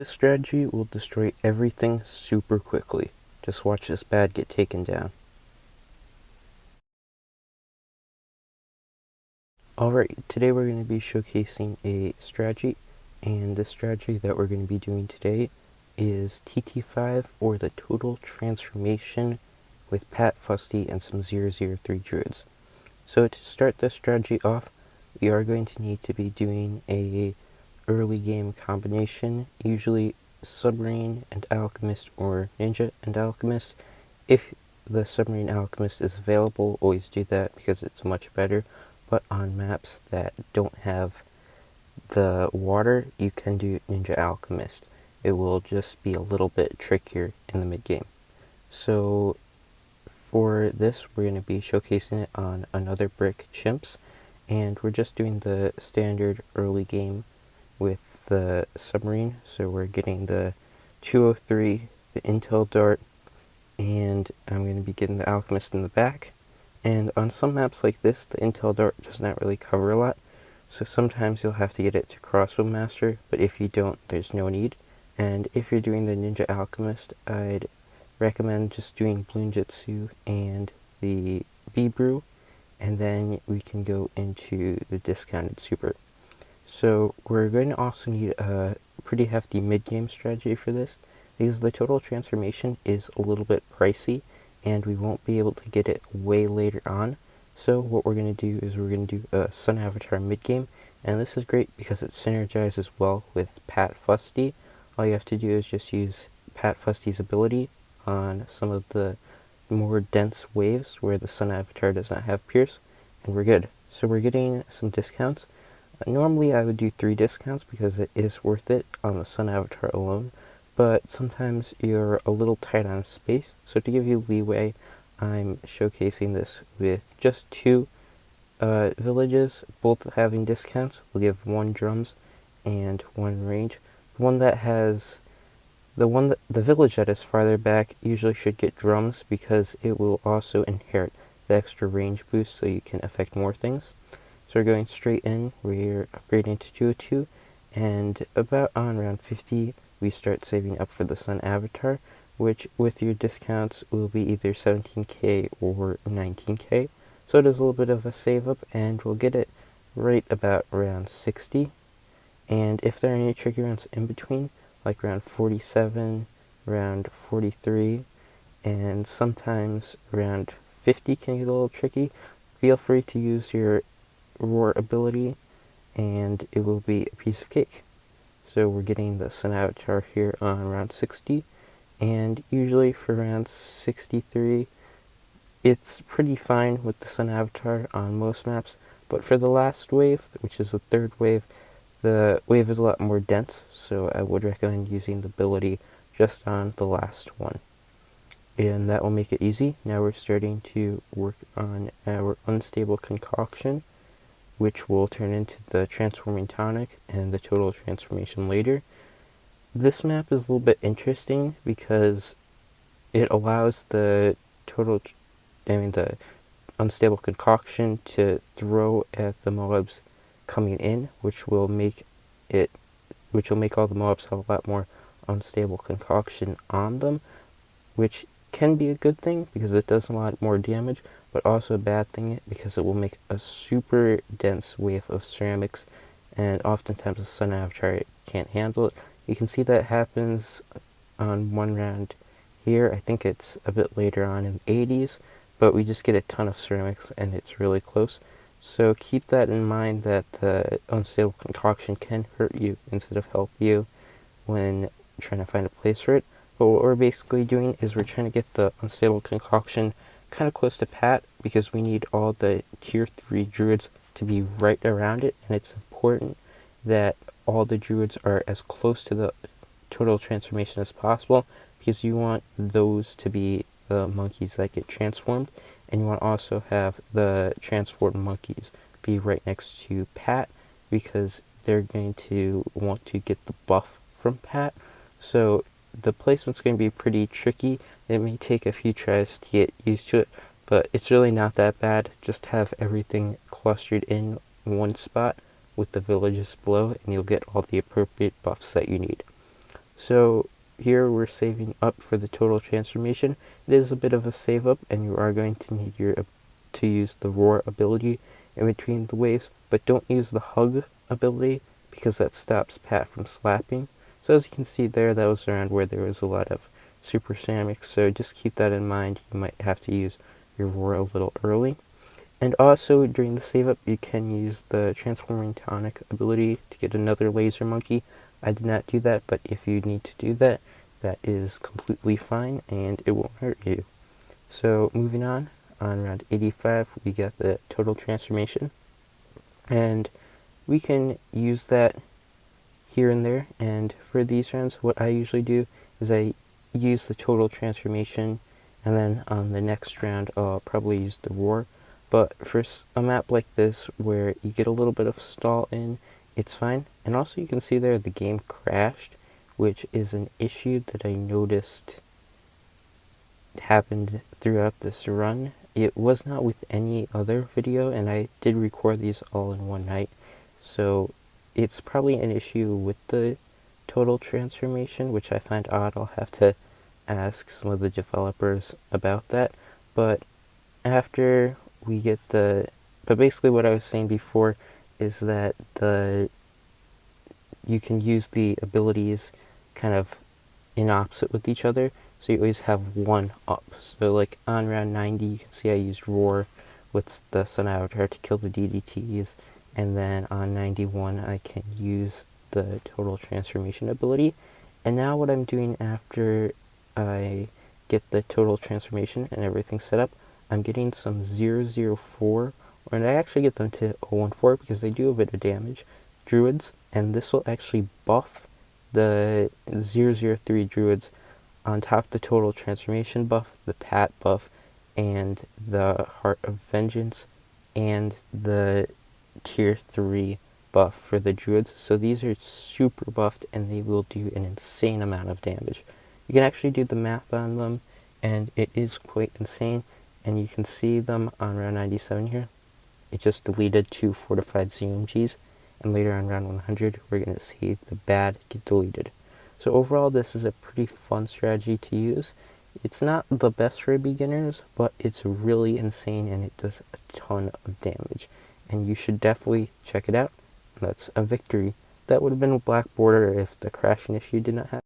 This strategy will destroy everything super quickly. Just watch this bad get taken down. Alright, today we're going to be showcasing a strategy, and the strategy that we're going to be doing today is TT5, or the Total Transformation, with Pat Fusty and some 003 druids. So to start this strategy off, we are going to need to be doing a early game combination, usually Submarine and Alchemist or Ninja and Alchemist. If the Submarine Alchemist is available, always do that because it's much better. But on maps that don't have the water, you can do Ninja Alchemist. It will just be a little bit trickier in the mid game. So for this, we're going to be showcasing it on another brick Chimps, and we're just doing the standard early game with the Submarine. So we're getting the 203, the Intel Dart, and I'm going to be getting the Alchemist in the back. And on some maps like this, the Intel Dart does not really cover a lot, so sometimes you'll have to get it to Crossbow Master, but if you don't, there's no need. And if you're doing the Ninja Alchemist, I'd recommend just doing Bloons td6 and the B-Brew, and then we can go into the discounted super. So we're going to also need a pretty hefty mid-game strategy for this, because the Total Transformation is a little bit pricey, and we won't be able to get it way later on. So what we're going to do is we're going to do a Sun Avatar mid-game, and this is great because it synergizes well with Pat Fusty. All you have to do is just use Pat Fusty's ability on some of the more dense waves where the Sun Avatar does not have Pierce, and we're good. So we're getting some discounts. Normally I would do 3 discounts because it is worth it on the Sun Avatar alone, but sometimes you're a little tight on space, so to give you leeway, I'm showcasing this with just 2 villages, both having discounts. We'll give 1 drums and 1 range. The village that is farther back usually should get drums because it will also inherit the extra range boost, so you can affect more things. So we're going straight in, we're upgrading to 202, and about on round 50, we start saving up for the Sun Avatar, which with your discounts will be either 17k or 19k. So it is a little bit of a save up, and we'll get it right about round 60. And if there are any tricky rounds in between, like round 47, round 43, and sometimes round 50 can get a little tricky, feel free to use your Roar ability, and it will be a piece of cake. So we're getting the Sun Avatar here on round 60, and usually for round 63, it's pretty fine with the Sun Avatar on most maps, but for the last wave, which is the 3rd wave, the wave is a lot more dense, so I would recommend using the ability just on the last one. And that will make it easy. Now we're starting to work on our Unstable Concoction, which will turn into the Transforming Tonic and the Total Transformation later. This map is a little bit interesting because it allows the the Unstable Concoction to throw at the mobs coming in, which will make all the mobs have a lot more Unstable Concoction on them, which can be a good thing because it does a lot more damage, but also a bad thing because it will make a super dense wave of ceramics, and oftentimes the Sun Avatar can't handle it. You can see that happens on one round here. I think it's a bit later on in the 80s, but we just get a ton of ceramics and it's really close. So keep that in mind, that the Unstable Concoction can hurt you instead of help you when trying to find a place for it. But what we're basically doing is we're trying to get the Unstable Concoction kind of close to Pat, because we need all the tier 3 druids to be right around it, and it's important that all the druids are as close to the Total Transformation as possible, because you want those to be the monkeys that get transformed, and you want to also have the transformed monkeys be right next to Pat, because they're going to want to get the buff from Pat. So the placement's going to be pretty tricky. It may take a few tries to get used to it, but it's really not that bad. Just have everything clustered in one spot with the villages below, and you'll get all the appropriate buffs that you need. So here we're saving up for the total transformation. It is a bit of a save up, and you are going to need to use the roar ability in between the waves, but don't use the hug ability because that stops Pat from slapping. So as you can see there, that was around where there was a lot of super ceramics, so just keep that in mind. You might have to use your roar a little early. And also during the save up, you can use the transforming tonic ability to get another laser monkey. I did not do that, but if you need to do that, that is completely fine and it won't hurt you. So moving on round 85, we get the total transformation, and we can use that here and there. And for these rounds, what I usually do is I use the total transformation, and then on the next round I'll probably use the roar. But for a map like this where you get a little bit of stall in, it's fine. And also you can see there the game crashed, which is an issue that I noticed happened throughout this run. It was not with any other video, and I did record these all in one night, so it's probably an issue with the total transformation, which I find odd. I'll have to ask some of the developers about that. But after we get but basically what I was saying before is that you can use the abilities kind of in opposite with each other, so you always have one up. So like on round 90, you can see I used roar with the sun avatar to kill the DDTs, and then on 91 I can use the total transformation ability. And now what I'm doing after I get the total transformation and everything set up, I'm getting some 004, and I actually get them to 014 because they do a bit of damage, druids, and this will actually buff the 003 druids on top of the total transformation buff, the Pat buff, and the Heart of Vengeance, and the tier 3 buff for the druids. So these are super buffed, and they will do an insane amount of damage. You can actually do the math on them, and it is quite insane, and you can see them on round 97 here. It just deleted 2 fortified ZMGs, and later on round 100 we're going to see the bad get deleted. So overall, this is a pretty fun strategy to use. It's not the best for beginners, but it's really insane and it does a ton of damage, and you should definitely check it out. That's a victory. That would have been a black border if the crashing issue did not happen.